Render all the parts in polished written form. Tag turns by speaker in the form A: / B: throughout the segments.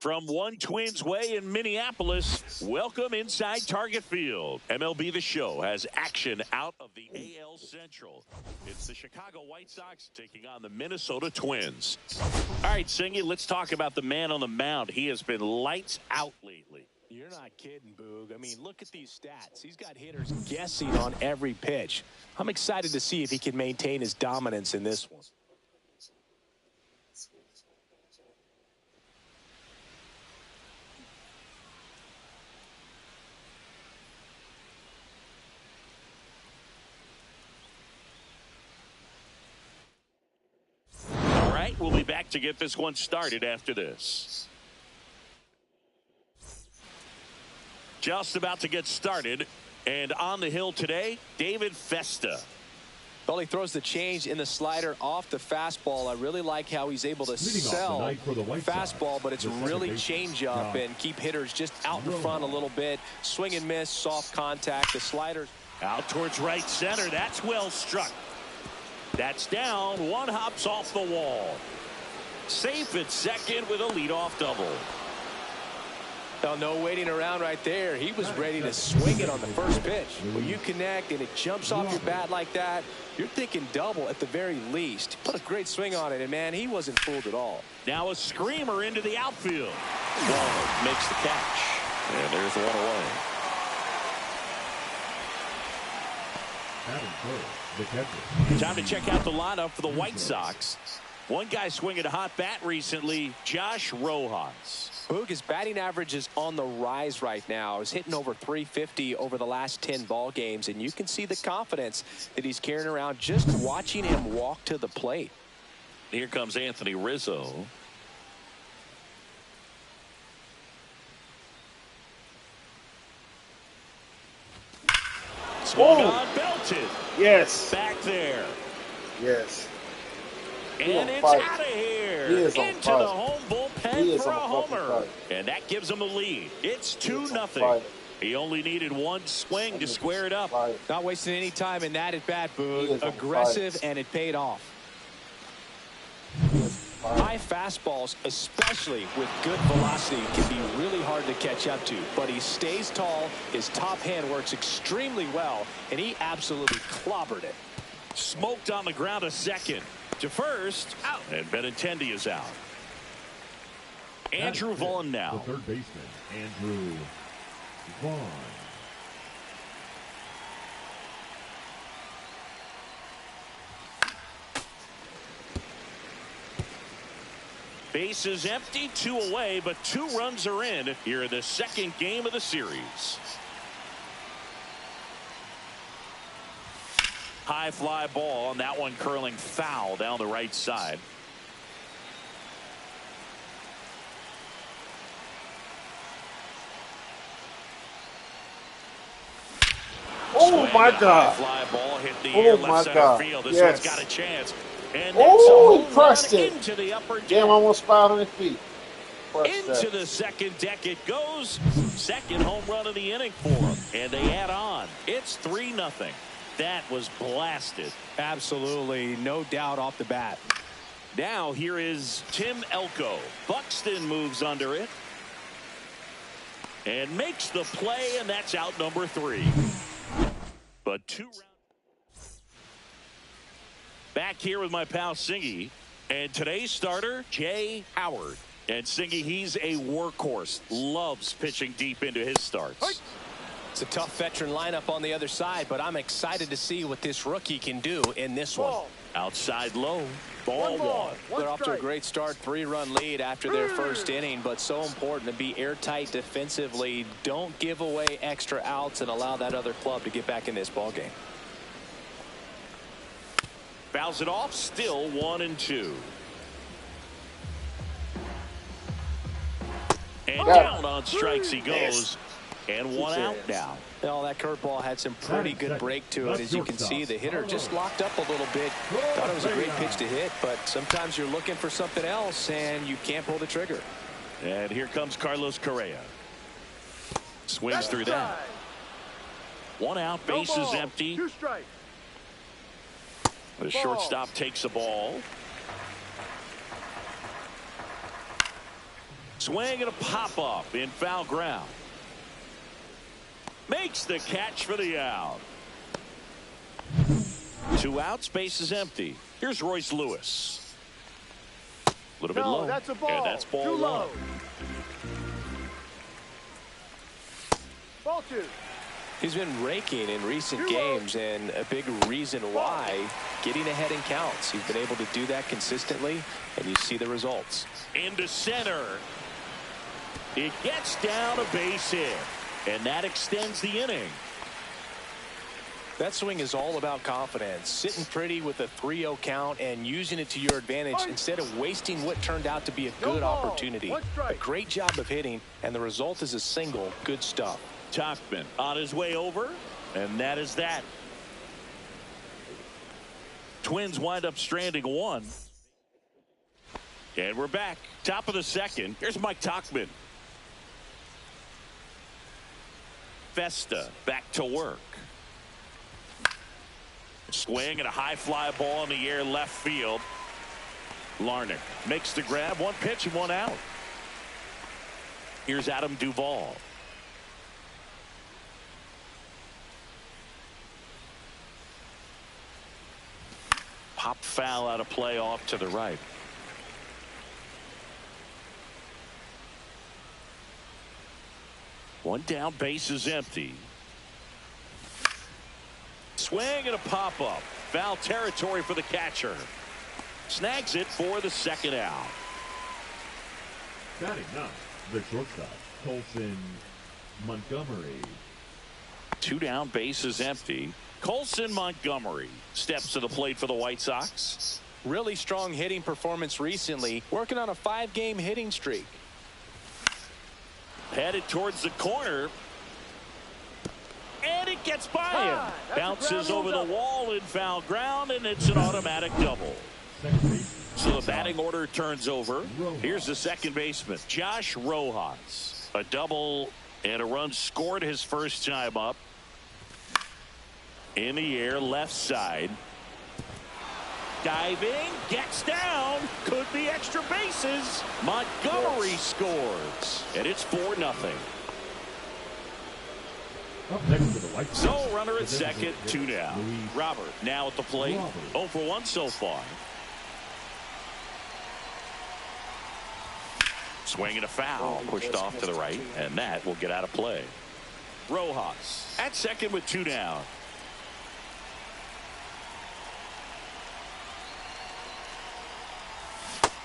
A: From One Twins Way in Minneapolis, welcome inside Target Field. MLB The Show has action out of the AL Central. It's the Chicago White Sox taking on the Minnesota Twins. All right, Singy, let's talk about the man on the mound. He has been lights out lately.
B: You're not kidding, Boog. I mean, look at these stats. He's got hitters guessing on every pitch. I'm excited to see if he can maintain his dominance in this one.
A: We'll be back to get this one started after this. Just about to get started. And on the hill today, David Festa.
B: Well, he throws the change in the slider off the fastball. I really like how he's able to sell fastball, but it's really change up and keep hitters just out in front a little bit. Swing and miss, soft contact. The slider
A: out towards right center. That's well struck. That's down. One hops off the wall. Safe at second with a leadoff double.
B: Well, no waiting around right there. He was ready to swing it on the first pitch. When you connect and it jumps off your bat like that, you're thinking double at the very least. Put a great swing on it, and, man, he wasn't fooled at all.
A: Now a screamer into the outfield. Walner makes the catch. And there's one away. Time to check out the lineup for the White Sox. One guy swinging a hot bat recently, Josh Rojas.
B: Boog, his batting average is on the rise right now. He's hitting over 350 over the last 10 ball games, and you can see the confidence that he's carrying around just watching him walk to the plate.
A: Here comes Anthony Rizzo. Swung on, belted.
C: Yes.
A: Back there.
C: Yes.
A: And it's out of here. Into the home bullpen for a homer. And that gives him a lead. It's 2-0. He only needed one swing to square it up.
B: Not wasting any time in that at bat, Boog. Aggressive, and it paid off. High fastballs, especially with good velocity, can be really hard to catch up to. But he stays tall. His top hand works extremely well, and he absolutely clobbered it.
A: Smoked on the ground to second. To first, out. And Benintendi is out. Andrew Vaughn now.
D: The third baseman, Andrew Vaughn.
A: Base is empty, 2 away, but 2 runs are in here in the second game of the series. High fly ball, and that one curling foul down the right side.
C: Oh my God!
A: Fly ball hit the air left center field. This one's got a chance. And
C: he pressed it
A: into the upper deck.
C: Damn, almost 500 feet.
A: Into the second deck it goes. Second home run of the inning for him. And they add on. It's 3-0. That was blasted.
B: Absolutely, no doubt off the bat.
A: Now here is Tim Elko. Buxton moves under it. And makes the play, and that's out number 3. But 2 rounds. Back here with my pal Singy. And today's starter, Jay Howard. And Singy, he's a workhorse. Loves pitching deep into his starts.
B: It's a tough veteran lineup on the other side, but I'm excited to see what this rookie can do in this one.
A: Outside low. Ball 1.
B: They're off to a great start. 3-run lead after their first inning, but so important to be airtight defensively. Don't give away extra outs and allow that other club to get back in this ballgame.
A: Fouls it off. Still 1-2. And down on strikes he goes. And 1 out now.
B: Well, that curveball had some pretty good break to it. As you can see, the hitter just locked up a little bit. Thought it was a great pitch to hit, but sometimes you're looking for something else, and you can't pull the trigger.
A: And here comes Carlos Correa. Swings through that. 1 out, bases empty.
E: 2 strikes.
A: The shortstop takes the ball. Swing and a pop-up in foul ground. Makes the catch for the out. 2 outs, base is empty. Here's Royce Lewis. A little bit low.
E: That's a ball.
A: And that's ball 1.
E: Ball 2.
B: He's been raking in recent games, and a big reason why, getting ahead in counts. He's been able to do that consistently, and you see the results.
A: Into center. It gets down a base hit. And that extends the inning.
B: That swing is all about confidence. Sitting pretty with a 3-0 count and using it to your advantage instead of wasting what turned out to be a good opportunity. A great job of hitting, and the result is a single. Good stuff.
A: Tauchman on his way over, and that is that. Twins wind up stranding 1. And we're back. Top of the 2nd. Here's Mike Tauchman. Festa back to work. Swing and a high fly ball in the air left field. Larnach makes the grab. 1 pitch and 1 out. Here's Adam Duvall. Pop foul out of play off to the right. One down, base is empty. Swing and a pop-up. Foul territory for the catcher. Snags it for the 2nd out.
D: Batting now, the shortstop, Colson Montgomery.
A: 2 down, base is empty. Colson Montgomery steps to the plate for the White Sox.
B: Really strong hitting performance recently, working on a 5-game hitting streak.
A: Headed towards the corner. And it gets by him. Bounces over the wall in foul ground, and it's an automatic double. So the batting order turns over. Here's the second baseman, Josh Rojas. A double and a run scored his first time up. In the air, left side. Diving, gets down, could be extra bases. Montgomery scores, and it's 4-0. So runner at second, 2 down. Robert now at the plate, 0 for 1 so far. Swing and a foul, pushed off to the right, and that will get out of play. Rojas at second with 2 down.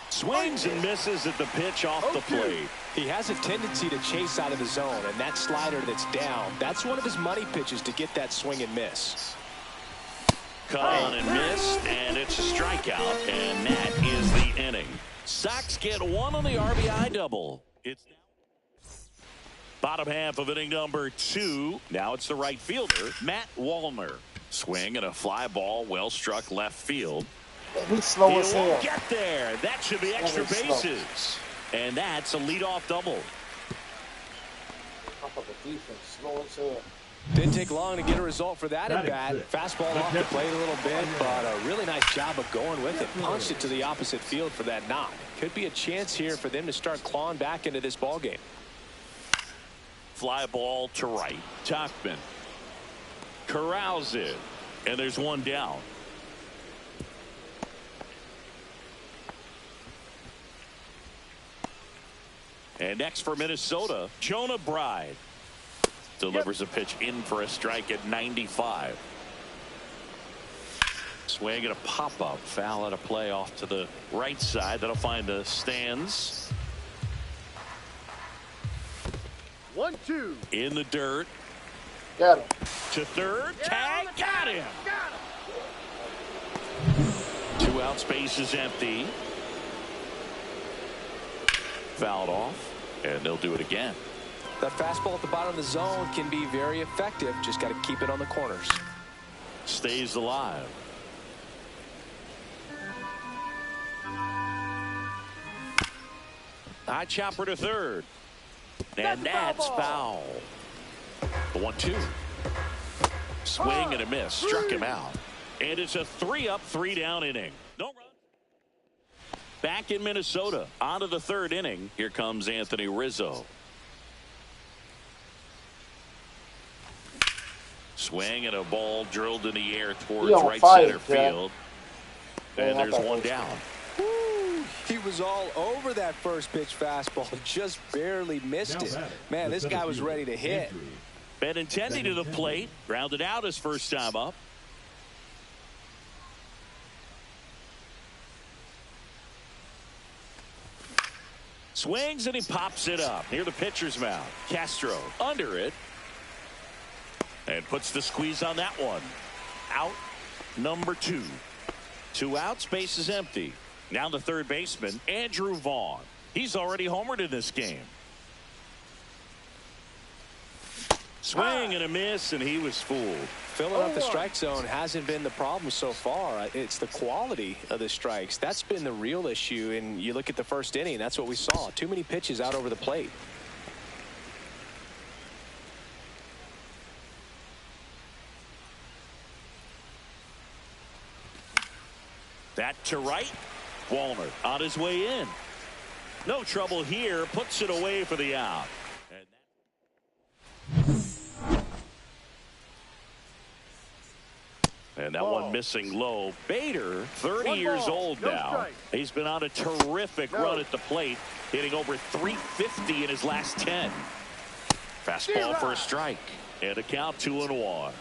A: Swings and misses at the pitch off the plate.
B: He has a tendency to chase out of the zone, and that slider that's down, that's one of his money pitches to get that swing and miss.
A: Cut on and missed, and it's a strikeout, and that is the inning. Sox get 1 on the RBI double. It's bottom half of inning number 2. Now it's the right fielder, Matt Wallner. Swing and a fly ball, well struck left field.
C: He's slow as
A: He
C: hell.
A: won't get there. That should be extra bases. And that's a leadoff double.
C: Top of the defense, slow as hell.
B: Didn't take long to get a result for that at bat. Fastball off the plate a little bit, but a really nice job of going with it. Punched it to the opposite field for that knock. Could be a chance here for them to start clawing back into this ball game.
A: Fly ball to right. Tachman corrals it, and there's one down. And next for Minnesota, Jonah Bride delivers a pitch in for a strike at 95. Swing and a pop-up. Foul at a play off to the right side. That'll find the stands.
E: 1-2.
A: In the dirt.
C: Got him.
A: To third. Tag. Got him. Two out. Space is empty. Fouled off. And they'll do it again.
B: That fastball at the bottom of the zone can be very effective. Just got to keep it on the corners.
A: Stays alive. High chopper to third. And that's foul. The 1-2. Swing and a miss. Struck him out. And it's a 3-up, 3-down inning. No run. Back in Minnesota. On to the third inning. Here comes Anthony Rizzo. Swing and a ball drilled in the air towards right center field. And there's one down.
B: Woo, he was all over that first pitch fastball. Just barely missed it. Man, this guy was ready to hit.
A: Benintendi to the plate. Grounded out his first time up. Swings and he pops it up near the pitcher's mound. Castro under it. And puts the squeeze on that one. Out number 2. 2 outs. Base is empty. Now the third baseman, Andrew Vaughn. He's already homered in this game. Swing and a miss, and he was fooled.
B: Filling up the strike zone hasn't been the problem so far. It's the quality of the strikes. That's been the real issue. And you look at the first inning, that's what we saw. Too many pitches out over the plate.
A: That to right. Walner on his way in. No trouble here. Puts it away for the out. And that one missing low. Bader, 30 years old now. He's been on a terrific run at the plate, hitting over 350 in his last 10. Fastball for a strike. And a count 2-1.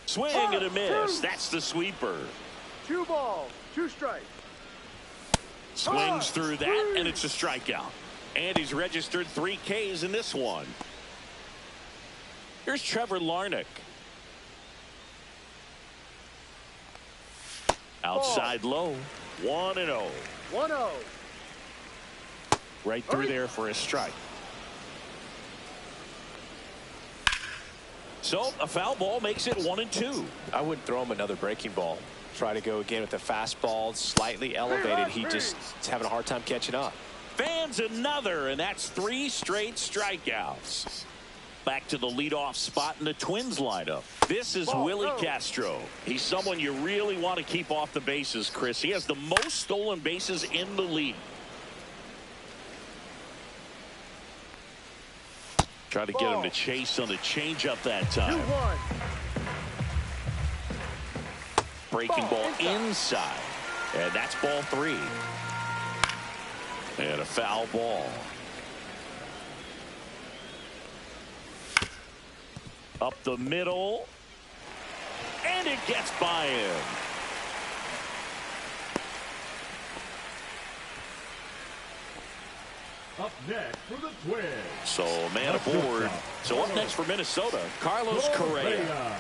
A: Swing and a miss. That's the sweeper.
E: 2 balls, 2 strikes.
A: Swings through that, and it's a strikeout. And he's registered 3 Ks in this one. Here's Trevor Larnach. Outside low. 1-0.
E: 1-0.
A: Right through there for a strike. So a foul ball makes it 1-2.
B: I wouldn't throw him another breaking ball. Try to go again with the fastball, slightly elevated. He just is having a hard time catching up.
A: Fans another, and that's 3 straight strikeouts. Back to the leadoff spot in the Twins lineup. This is Willie Castro. He's someone you really want to keep off the bases, Chris. He has the most stolen bases in the league. Try to get him to chase on the changeup that time.
E: 2-1.
A: Breaking ball inside. And that's ball 3. And a foul ball. Up the middle. And it gets by him.
D: Up next for the Twins.
A: So man aboard. So up next for Minnesota, Carlos Correa.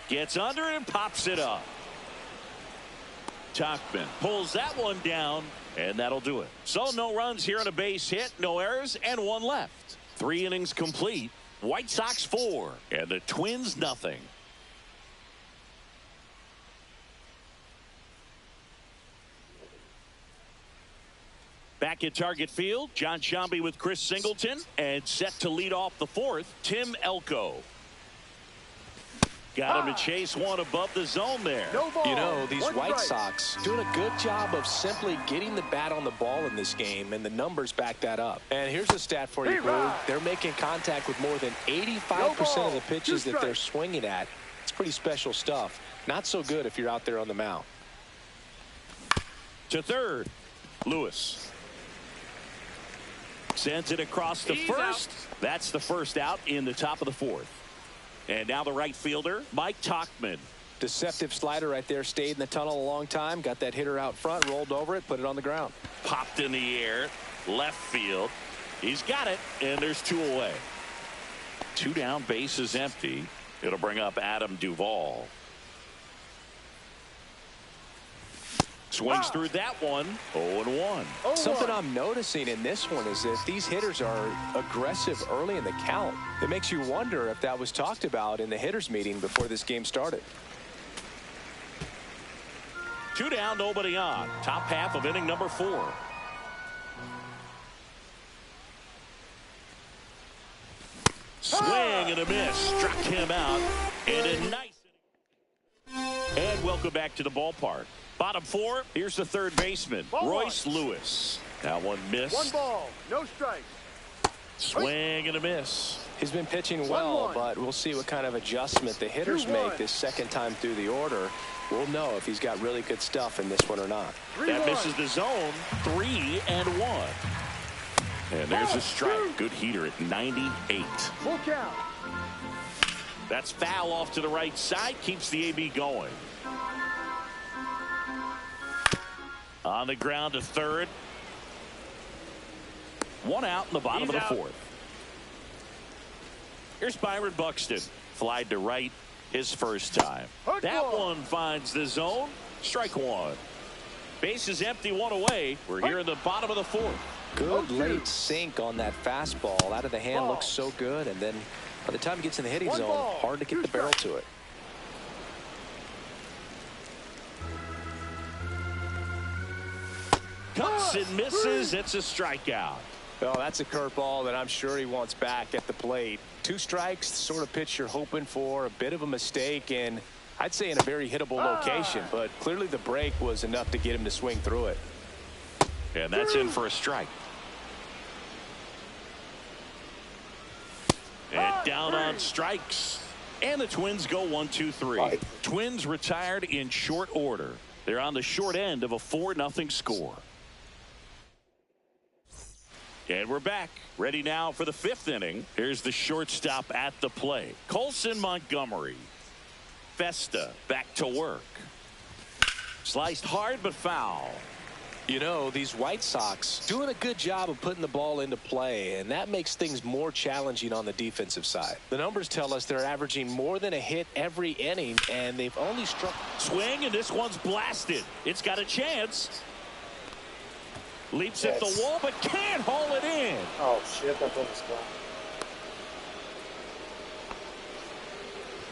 A: Gets under it and pops it up. Tachman pulls that one down, and that'll do it. So no runs here on a base hit, no errors, and 1 left. 3 innings complete. White Sox 4, and the Twins nothing. Back at Target Field, John Sciambi with Chris Singleton, and set to lead off the 4th, Tim Elko. Got him to chase one above the zone there.
E: No ball.
B: You know, these
E: One
B: White
E: strike.
B: Sox doing a good job of simply getting the bat on the ball in this game, and the numbers back that up. And here's a stat for you, Blue. They're making contact with more than 85% of the pitches that they're swinging at. It's pretty special stuff. Not so good if you're out there on the mound.
A: To third, Lewis. Sends it across the first. That's the first out in the top of the fourth. And now the right fielder, Mike Tauchman.
B: Deceptive slider right there. Stayed in the tunnel a long time. Got that hitter out front, rolled over it, put it on the ground.
A: Popped in the air, left field. He's got it, and there's two away. Two down, bases empty. It'll bring up Adam Duvall. Swings through that one. 0-1.
B: Something I'm noticing in this one is that these hitters are aggressive early in the count. It makes you wonder if that was talked about in the hitters meeting before this game started.
A: Two down, nobody on. Top half of inning number 4. Swing and a miss. Struck him out. And a nice inning. And welcome back to the ballpark. Bottom 4, here's the third baseman, Royce Lewis. That one missed.
E: One ball, no strikes.
A: Swing and a miss.
B: He's been pitching well, but we'll see what kind of adjustment the hitters make this second time through the order. We'll know if he's got really good stuff in this one or not.
A: That misses the zone. 3-1. And there's a strike. Good heater at 98.
E: Full count.
A: That's foul off to the right side. Keeps the AB going. On the ground to third. One out in the bottom of the fourth. Here's Byron Buxton. Flied to right his first time. That one finds the zone. Strike one. Base is empty, one away. We're here in the bottom of the fourth.
B: Good late sink on that fastball. Out of the hand looks so good. And then by the time he gets in the hitting zone, hard to get the barrel to it.
A: Cuts and misses. It's a strikeout.
B: Well, that's a curveball that I'm sure he wants back at the plate. 2 strikes, the sort of pitch you're hoping for. A bit of a mistake, and I'd say in a very hittable location. But clearly the break was enough to get him to swing through it.
A: And that's in for a strike. And down on strikes. And the Twins go 1-2-3. Twins retired in short order. They're on the short end of a 4-0 score. And we're back. Ready now for the 5th inning. Here's the shortstop at the plate. Colson Montgomery. Festa back to work. Sliced hard but foul.
B: You know, these White Sox doing a good job of putting the ball into play, and that makes things more challenging on the defensive side. The numbers tell us they're averaging more than a hit every inning, and they've only struck.
A: Swing, and this one's blasted. It's got a chance. Leaps at the wall, but can't haul it in.
C: Oh, shit, that was gone.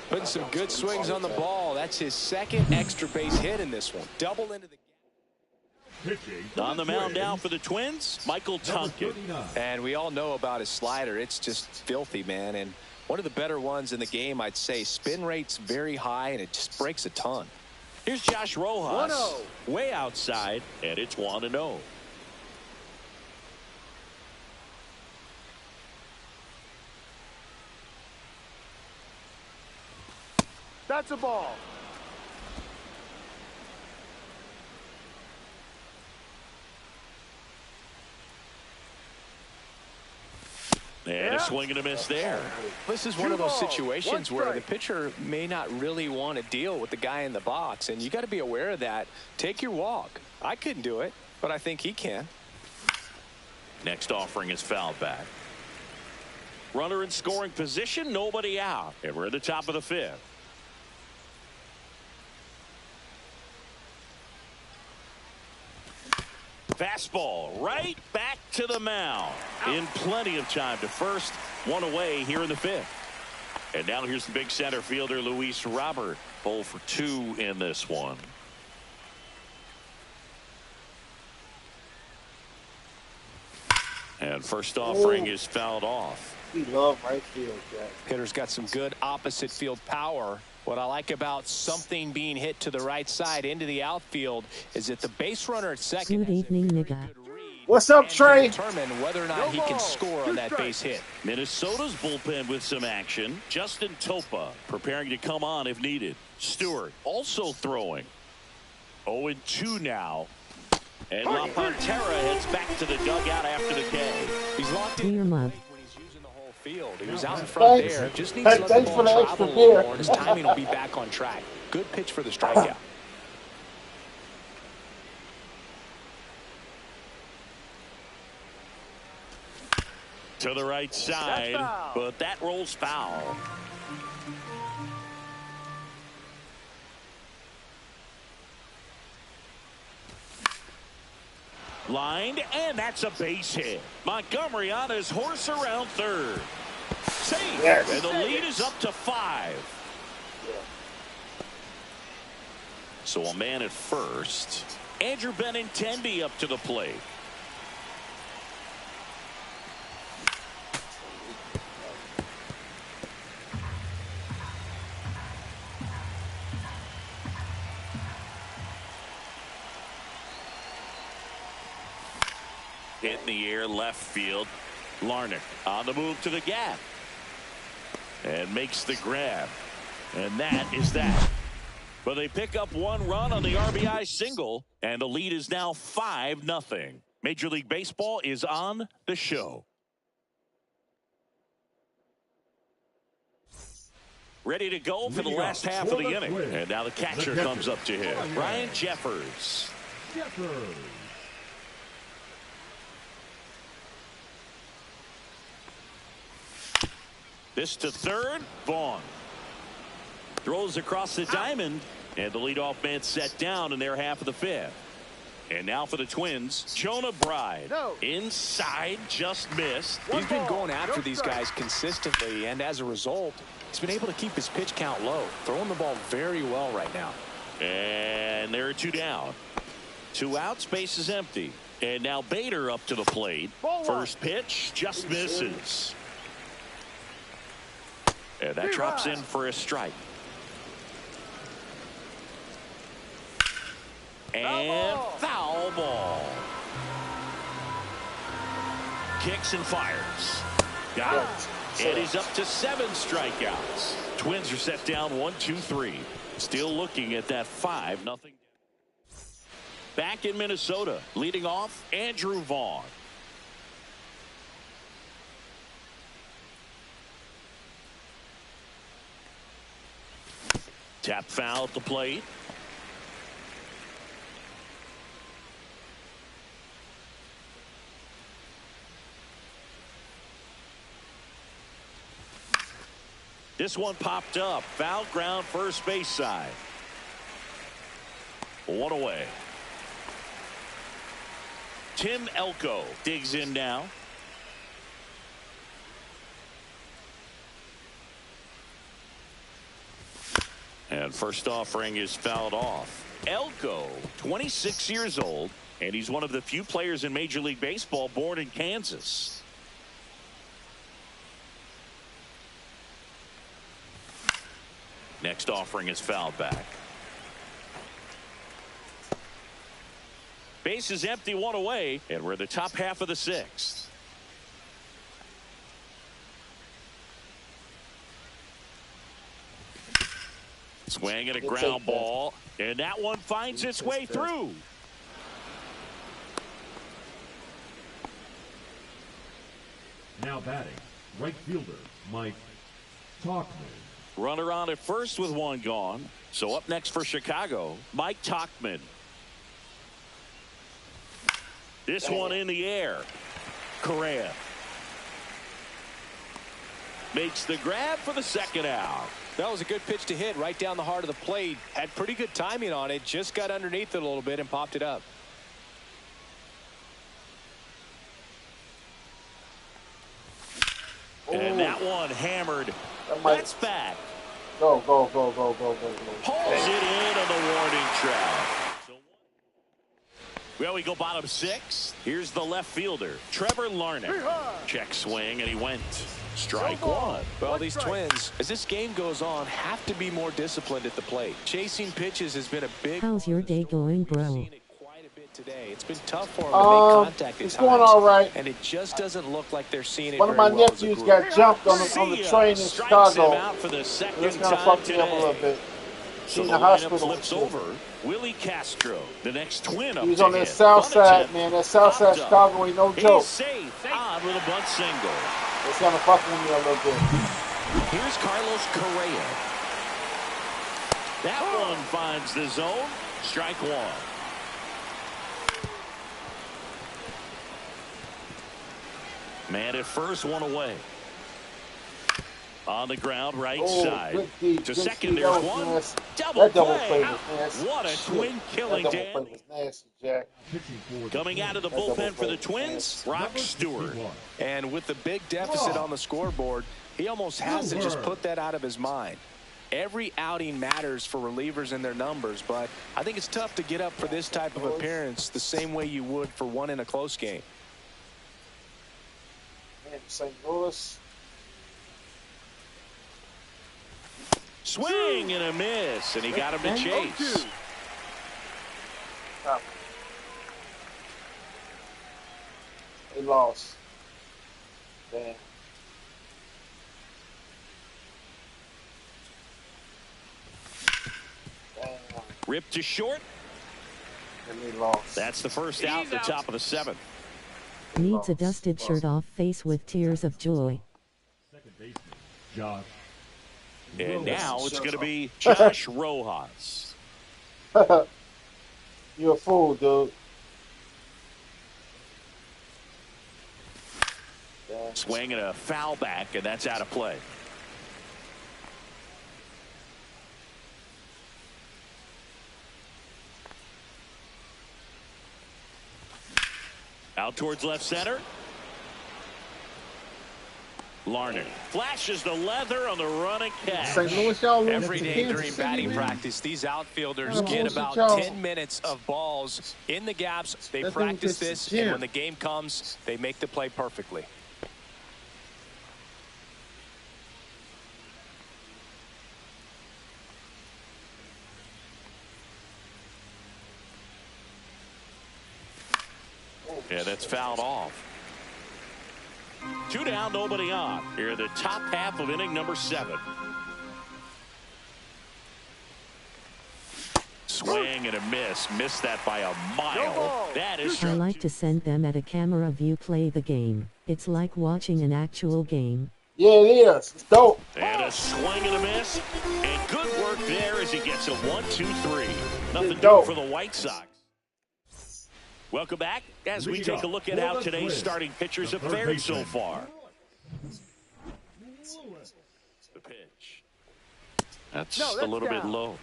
B: Putting some good swings on the ball. That's his second extra base hit in this one. Double into the
A: on the mound now for the Twins, Michael Tonkin.
B: And we all know about his slider. It's just filthy, man. And one of the better ones in the game, I'd say. Spin rate's very high, and it just breaks a ton.
A: Here's Josh Rojas. Way outside, and it's 1-0.
E: That's a ball.
A: And a swing and a miss there.
B: This is one of those situations where the pitcher may not really want to deal with the guy in the box, and you got to be aware of that. Take your walk. I couldn't do it, but I think he can.
A: Next offering is fouled back. Runner in scoring position, nobody out. And we're at the top of the 5th. Fastball right back to the mound. In plenty of time to first. One away here in the 5th. And now here's the big center fielder, Luis Robert. 0 for 2 in this one. And first offering is fouled off.
C: We love right field, Jack.
B: Hitter's got some good opposite field power. What I like about something being hit to the right side into the outfield is that the base runner at second
F: Good evening, nigga.
C: What's up, Trey?
B: Determine whether or not he can score on that base hit.
A: Minnesota's bullpen with some action. Justin Topa preparing to come on if needed. Stewart also throwing. 0-2 now. And La Pantera heads back to the dugout after the K.
B: He's locked
F: in
B: when
F: love.
B: he's using the whole field. He was out in front there. Just needs to let the ball travel a little more, and his timing will be back on track. Good pitch for the strikeout.
A: To the right side, but that rolls foul. Lined, and that's a base hit. Montgomery on his horse around third. Safe,
C: yes.
A: And the lead is up to 5. So a man at first. Andrew Benintendi up to the plate. Hit in the air, left field. Larnach on the move to the gap. And makes the grab. And that is that. But they pick up 1 run on the RBI single. And the lead is now 5-0. Major League Baseball is on the show. Ready to go for the last half of the inning. And now the catcher comes up to him. Ryan Jeffers. This to third. Vaughn throws across the diamond, and the leadoff man set down in their half of the 5th. And now for the Twins, Jonah Bride. Inside, just missed.
B: He's been going after these guys consistently, and as a result, he's been able to keep his pitch count low, throwing the ball very well right now.
A: And there are 2 down. 2 outs, base is empty. And now Bader up to the plate. First pitch just misses. And that drops in for a strike. And foul ball. Kicks and fires. Got it. And he's up to 7 strikeouts. Twins are set down 1-2-3. Still looking at that 5-0. Back in Minnesota, leading off Andrew Vaughn. Tap foul at the plate. This one popped up. Foul ground, first base side. 1 away. Tim Elko digs in now. And first offering is fouled off. Elko, 26 years old, and he's one of the few players in Major League Baseball born in Kansas. Next offering is fouled back. Base is empty, 1 away, and we're in the top half of the 6th. Swing and a ground ball, and that one finds its way through.
D: Now batting, right fielder Mike Tauchman.
A: Runner on at first with 1 gone. So up next for Chicago, Mike Tauchman. This one in the air. Correa makes the grab for the 2nd out.
B: That was a good pitch to hit right down the heart of the plate. Had pretty good timing on it. Just got underneath it a little bit and popped it up.
A: And that one hammered. That's back.
C: Go.
A: Pulls it in on the warning track. Well, we go bottom 6. Here's the left fielder, Trevor Larnach. Check swing, and he went. Strike one.
B: Well, these Twins, as this game goes on, have to be more disciplined at the plate. Chasing pitches has been a big.
F: How's your day going, bro?
B: Quite a bit today. It's been tough for them to make contact.
C: It's going all right.
B: And it just doesn't look like they're seeing it.
C: One of my
B: very well
C: nephews got jumped on the train in Chicago.
A: Out for the second
C: That's gonna
A: time
C: fuck me up a little bit.
A: So
C: in
A: the
C: the hospital.
A: flips over. Willie Castro, the next twin up.
C: He was on that south side, man. That south side Chicago ain't no joke.
A: He's safe. On with a bunt single.
C: It's gonna fuck with me a little bit.
A: Here's Carlos Correa. That one finds the zone. Strike one. Man at first, one away. On the ground, right side. To second, there's one. Double play. What a twin-killing Dan. Coming out of the bullpen for the Twins, Rock Stewart.
B: And with the big deficit on the scoreboard, he almost has to just put that out of his mind. Every outing matters for relievers and their numbers, but I think it's tough to get up for this type of appearance the same way you would for one in a close game.
C: And St. Louis.
A: Swing and a miss, and he got him to chase.
C: They lost. Damn.
A: Ripped to short.
C: And they lost.
A: That's the first out at the top of the 7th.
F: Needs a dusted shirt off face with tears of joy.
D: Second baseman, Josh.
A: And now it's going to be Josh Rojas.
C: You're a fool, dude.
A: Swing and a foul back, and that's out of play. Out towards left center. Larnach flashes the leather on the running catch.
C: St. Louis, y'all lose
B: Every
C: to
B: day
C: Kansas
B: during
C: City,
B: batting
C: man?
B: practice, these outfielders
C: Yeah,
B: get about
C: y'all.
B: 10 minutes of balls in the gaps. They
C: That
B: practice
C: thing
B: this,
C: gets the
B: and when the game comes, they make the play perfectly.
A: Yeah, that's fouled off. 2 down, nobody on. Here, the top half of inning number 7. Swing and a miss. Missed that by a mile. That is.
F: I like to send them at a camera view play the game. It's like watching an actual game.
C: Yeah, it is. It's dope.
A: And a swing and a miss. And good work there as he gets a 1-2-3. Nothing doing
C: dope
A: for the White Sox. Welcome back as we take a look at how today's starting pitchers have fared so far. The pitch. That's a little bit low.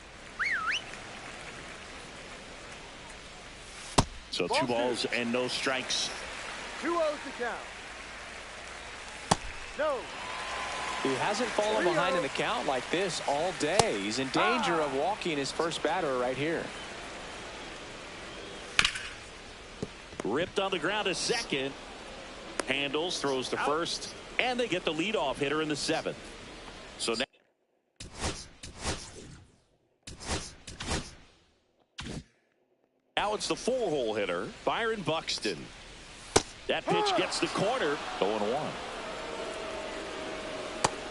A: So 2 balls and no strikes.
E: 2-0 to count. No.
B: He hasn't fallen behind in the count like this all day. He's in danger of walking his first batter right here.
A: Ripped on the ground to second. Handles, throws to first, and they get the leadoff hitter in the 7th. So now it's the 4-hole hitter, Byron Buxton. That pitch gets the corner, 0-1.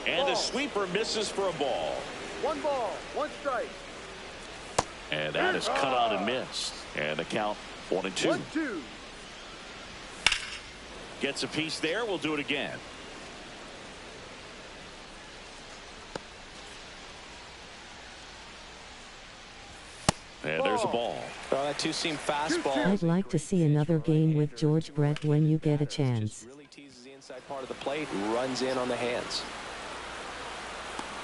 A: And the sweeper misses for a ball.
E: 1 ball, 1 strike.
A: And that is cut on and missed. And the count 1-2.
E: 1-2.
A: Gets a piece there. We'll do it again. And there's a ball.
B: Well, that two-seam fastball.
F: I'd like to see another game with George Brett when you get a chance.
B: Really teases the inside part of the plate, runs in on the hands.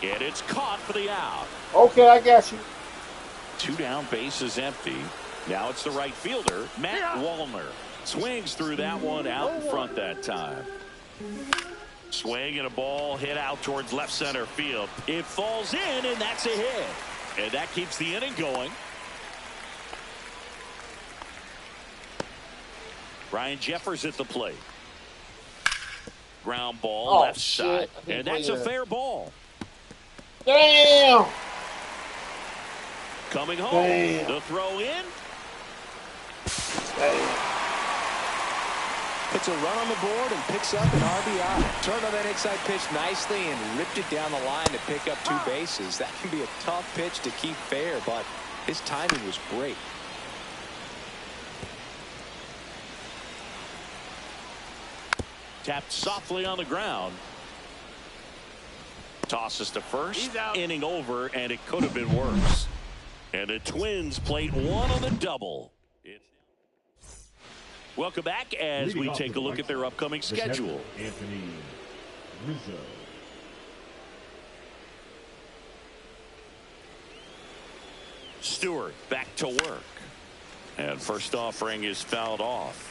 A: And it's caught for the out.
C: Okay, I got you.
A: 2 down, base is empty. Now it's the right fielder, Matt Wallner. Swings through that one out in front that time. Swing and a ball hit out towards left center field. It falls in, and that's a hit. And that keeps the inning going. Ryan Jeffers at the plate. Ground ball,
C: Oh,
A: left
C: shit.
A: side. And that's a fair ball.
C: Damn!
A: Coming home.
C: Damn.
A: The throw in.
C: Damn.
B: Puts a run on the board and picks up an RBI. Turned on that inside pitch nicely and ripped it down the line to pick up 2 bases. That can be a tough pitch to keep fair, but his timing was great.
A: Tapped softly on the ground. Tosses to first. Inning over, and it could have been worse. And the Twins plate 1 on the double. Welcome back as we take a look at their upcoming schedule.
D: Anthony Rizzo.
A: Stewart back to work. And first offering is fouled off.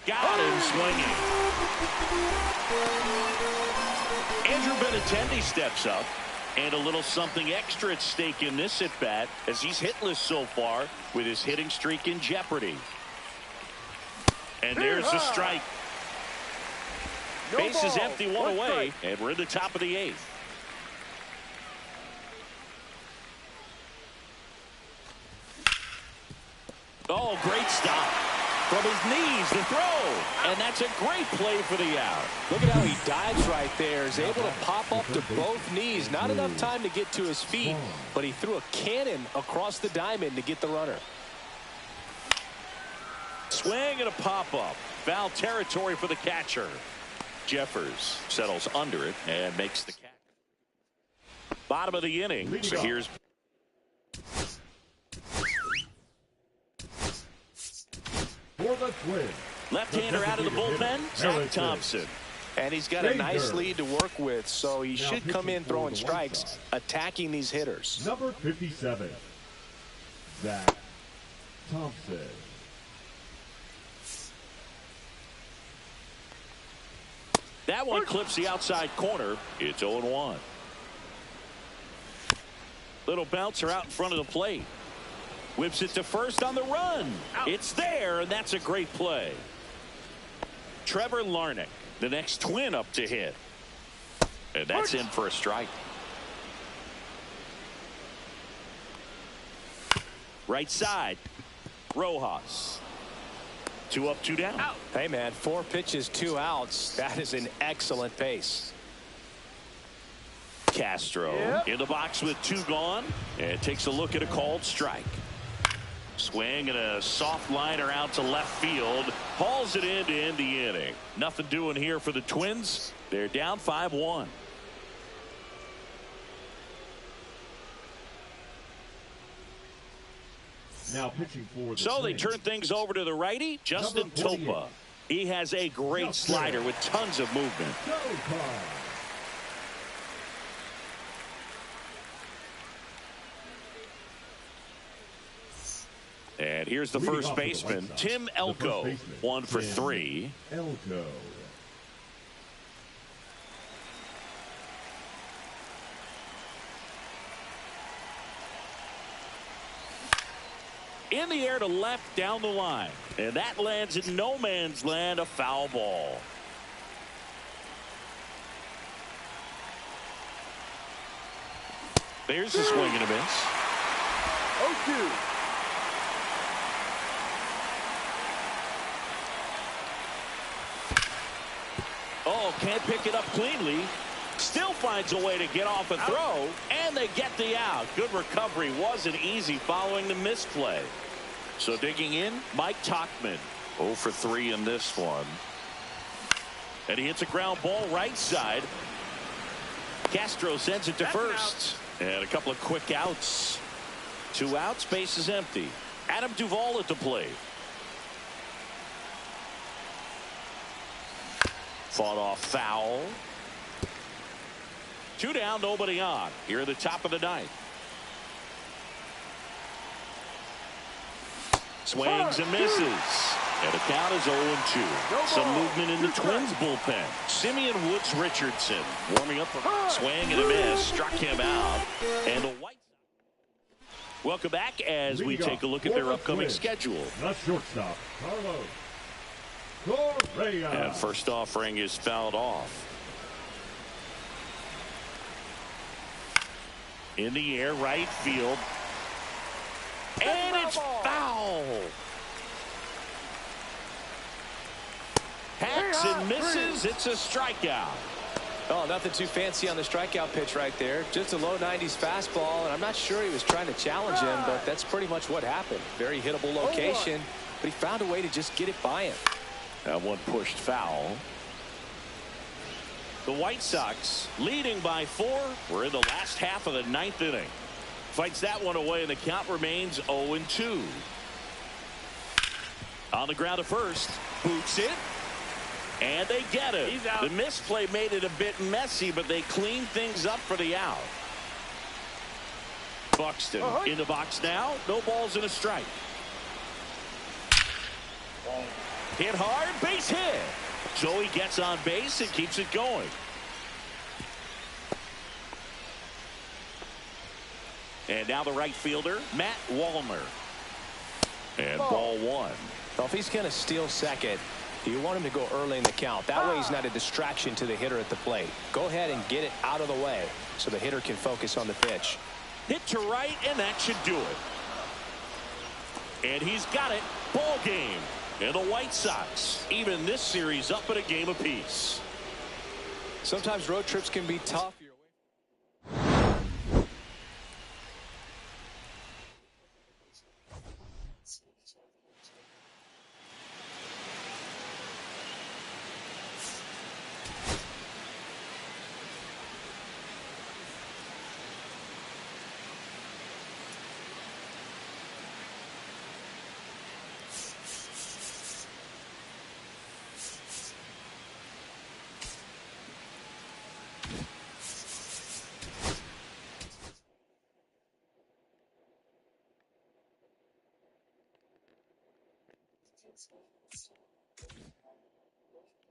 A: Got him swinging. Andrew Benintendi steps up, and a little something extra at stake in this at-bat as he's hitless so far with his hitting streak in jeopardy. And there's the strike. Base is empty, 1 away, and we're in the top of the 8th. Oh, great stop. From his knees, the throw. And that's a great play for the out.
B: Look at how he dives right there. Is able to pop up to both knees. Not enough time to get to his feet, but he threw a cannon across the diamond to get the runner.
A: Swing and a pop-up. Foul territory for the catcher. Jeffers settles under it and makes the catch. Bottom of the inning. So here's...
D: For the Twins.
A: Left-hander out of the bullpen, Zach Thompson.
B: And he's got a nice lead to work with, so he should come in throwing strikes, attacking these hitters.
D: Number 57, Zach Thompson.
A: That one clips the outside corner. It's 0-1. Little bouncer out in front of the plate. Whips it to first on the run. It's there, and that's a great play. Trevor Larnach, the next Twin up to hit. And that's in for a strike. Right side, Rojas. 2 up, 2 down.
B: Hey, man, 4 pitches, 2 outs. That is an excellent pace.
A: Castro in the box with 2 gone, and takes a look at a called strike. Swing and a soft liner out to left field. Hauls it in to end the inning. Nothing doing here for the Twins. They're down 5-1.
D: Now pitching for the
A: So they
D: Twins.
A: turn things over to the righty, Justin Topa. He has a great slider with tons of movement. And here's the first baseman, Tim Elko, 1 for 3.
D: Elko.
A: In the air to left down the line. And that lands in no man's land, a foul ball. There's the swing and a miss.
E: 0-2.
A: Oh, can't pick it up cleanly. Still finds a way to get off a throw, and they get the out. Good recovery. Wasn't easy following the misplay. So digging in, Mike Tauchman. 0 for 3 in this one. And he hits a ground ball right side. Castro sends it to first. And a couple of quick outs. 2 outs, base is empty. Adam Duvall at the plate. Fought off foul. 2 down, nobody on. Here at the top of the 9th. Swings and misses. And the count is 0-2. Some movement in the Twins bullpen. Simeon Woods Richardson warming up for swing and a miss. Struck him out. And the White Sox. Welcome back as we take a look at their upcoming schedule.
D: The shortstop, Carlos Correa.
A: And first offering is fouled off. In the air, right field. And it's foul. Hacks and misses. It's a strikeout.
B: Oh, nothing too fancy on the strikeout pitch right there. Just a low 90s fastball, and I'm not sure he was trying to challenge him, but that's pretty much what happened. Very hittable location, but he found a way to just get it by him.
A: That one pushed foul. The White Sox leading by 4. We're in the last half of the 9th inning. Fights that one away, and the count remains 0-2. On the ground to first. Boots it. And they get it. The misplay made it a bit messy, but they cleaned things up for the out. Buxton in the box now. No balls and a strike. Hit hard, base hit. Joey gets on base and keeps it going. And now the right fielder, Matt Wallner. And ball 1.
B: Well, if he's going to steal second, you want him to go early in the count. That way he's not a distraction to the hitter at the plate. Go ahead and get it out of the way so the hitter can focus on the pitch.
A: Hit to right, and that should do it. And he's got it. Ball game. And the White Sox even this series up at a game apiece.
B: Sometimes road trips can be tough.